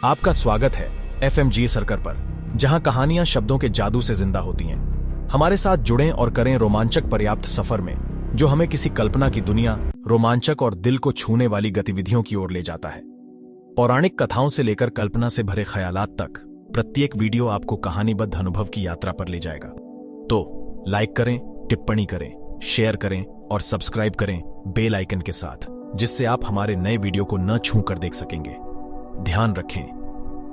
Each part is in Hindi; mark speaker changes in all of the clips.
Speaker 1: आपका स्वागत है एफएमजी सर्कर पर, जहां कहानियां शब्दों के जादू से जिंदा होती हैं। हमारे साथ जुड़ें और करें रोमांचक पर्याप्त सफर में, जो हमें किसी कल्पना की दुनिया, रोमांचक और दिल को छूने वाली गतिविधियों की ओर ले जाता है। पौराणिक कथाओं से लेकर कल्पना से भरे ख्यालात तक, प्रत्येक वीडियो आपको कहानीबद्ध अनुभव की यात्रा पर ले जाएगा। तो लाइक करें, टिप्पणी करें, शेयर करें और सब्सक्राइब करें बेल आइकन के साथ, जिससे आप हमारे नए वीडियो को न छू कर देख सकेंगे। ध्यान रखें,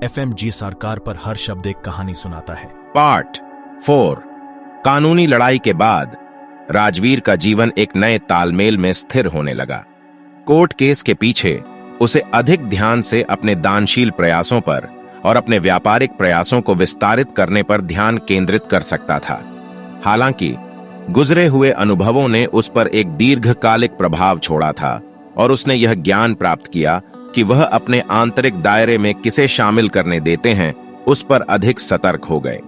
Speaker 1: एफएमजी सरकार पर हर शब्द एक कहानी सुनाता है।
Speaker 2: पार्ट 4। कानूनी लड़ाई के बाद राजवीर का जीवन एक नए तालमेल में स्थिर होने लगा। कोर्ट केस के पीछे उसे अधिक ध्यान से अपने दानशील प्रयासों पर और अपने व्यापारिक प्रयासों को विस्तारित करने पर ध्यान केंद्रित कर सकता था। हालांकि गुजरे हुए अनुभवों ने उस पर एक दीर्घकालिक प्रभाव छोड़ा था और उसने यह ज्ञान प्राप्त किया कि वह अपने आंतरिक दायरे में किसे शामिल करने देते हैं, उस पर अधिक सतर्क हो गए।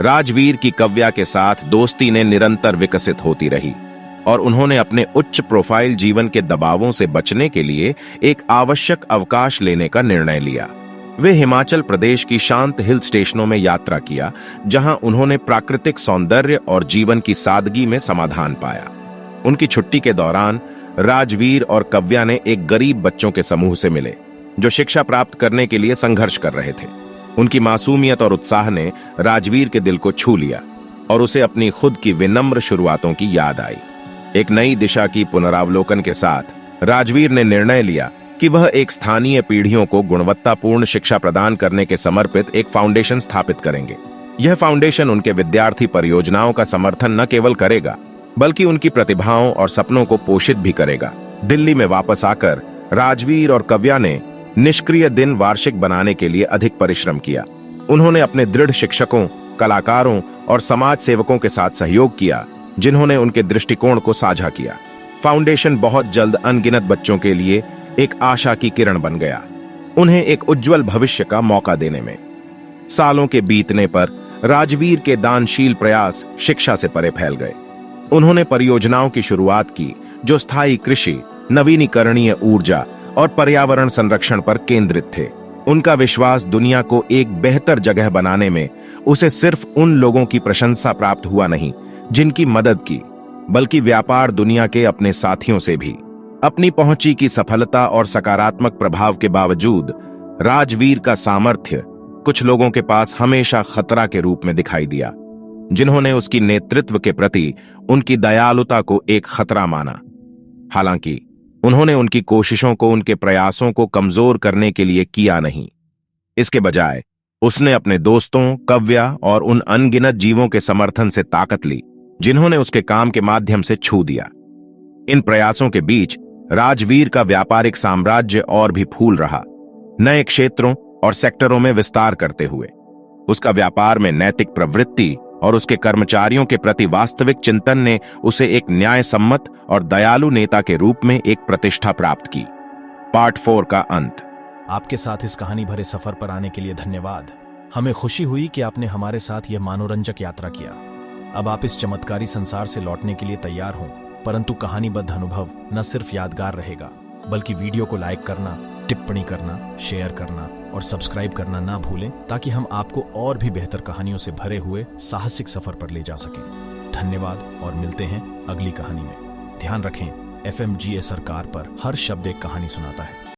Speaker 2: राजवीर की कव्या के साथ दोस्ती ने निरंतर विकसित होती रही और उन्होंने अपने उच्च प्रोफाइल जीवन के दबावों से बचने के लिए एक आवश्यक अवकाश लेने का निर्णय लिया। वे हिमाचल प्रदेश की शांत हिल स्टेशनों में यात्रा किया, जहां उन्होंने प्राकृतिक सौंदर्य और जीवन की सादगी में समाधान पाया। उनकी छुट्टी के दौरान राजवीर और कव्या ने एक गरीब बच्चों के समूह से मिले, जो शिक्षा प्राप्त करने के लिए संघर्ष कर रहे थे। उनकी मासूमियत और उत्साह ने राजवीर के दिल को छू लिया और उसे अपनी खुद की विनम्र शुरुआतों की याद आई। एक नई दिशा की पुनरावलोकन के साथ राजवीर ने निर्णय लिया कि वह एक स्थानीय पीढ़ियों को गुणवत्तापूर्ण शिक्षा प्रदान करने के समर्पित एक फाउंडेशन स्थापित करेंगे। यह फाउंडेशन उनके विद्यार्थी परियोजनाओं का समर्थन न केवल करेगा, बल्कि उनकी प्रतिभाओं और सपनों को पोषित भी करेगा। दिल्ली में वापस आकर राजवीर और कव्या ने निष्क्रिय दिन वार्षिक बनाने के लिए अधिक परिश्रम किया। उन्होंने अपने दृढ़ शिक्षकों, कलाकारों और समाज सेवकों के साथ सहयोग किया, जिन्होंने उनके दृष्टिकोण को साझा किया। फाउंडेशन बहुत जल्द अनगिनत बच्चों के लिए एक आशा की किरण बन गया, उन्हें एक उज्जवल भविष्य का मौका देने में। सालों के बीतने पर राजवीर के दानशील प्रयास शिक्षा से परे फैल गए। उन्होंने परियोजनाओं की शुरुआत की जो स्थायी कृषि, नवीनीकरणीय ऊर्जा और पर्यावरण संरक्षण पर केंद्रित थे। उनका विश्वास दुनिया को एक बेहतर जगह बनाने में उसे सिर्फ उन लोगों की प्रशंसा प्राप्त हुआ नहीं जिनकी मदद की, बल्कि व्यापार दुनिया के अपने साथियों से भी। अपनी पहुंची की सफलता और सकारात्मक प्रभाव के बावजूद राजवीर का सामर्थ्य कुछ लोगों के पास हमेशा खतरा के रूप में दिखाई दिया, जिन्होंने उसकी नेतृत्व के प्रति उनकी दयालुता को एक खतरा माना। हालांकि उन्होंने उनकी कोशिशों को, उनके प्रयासों को कमजोर करने के लिए किया नहीं। इसके बजाय उसने अपने दोस्तों, कव्या और उन अनगिनत जीवों के समर्थन से ताकत ली, जिन्होंने उसके काम के माध्यम से छू दिया। इन प्रयासों के बीच राजवीर का व्यापारिक साम्राज्य और भी फूल रहा, नए क्षेत्रों और सेक्टरों में विस्तार करते हुए। उसका व्यापार में नैतिक प्रवृत्ति और उसके कर्मचारियों के प्रति वास्तविक चिंतन ने उसे एक न्याय सम्मत और दयालु नेता के रूप में एक प्रतिष्ठा प्राप्त की। पार्ट 4 का अंत।
Speaker 1: आपके साथ इस कहानी भरे सफर पर आने के लिए धन्यवाद। हमें खुशी हुई कि आपने हमारे साथ यह मनोरंजक यात्रा किया। अब आप इस चमत्कारी संसार से लौटने के लिए तैयार हों, परंतु कहानीबद्ध अनुभव न सिर्फ यादगार रहेगा, बल्कि वीडियो को लाइक करना, टिप्पणी करना, शेयर करना और सब्सक्राइब करना ना भूलें, ताकि हम आपको और भी बेहतर कहानियों से भरे हुए साहसिक सफर पर ले जा सकें। धन्यवाद और मिलते हैं अगली कहानी में। ध्यान रखें, एफएमजी सरकार पर हर शब्द एक कहानी सुनाता है।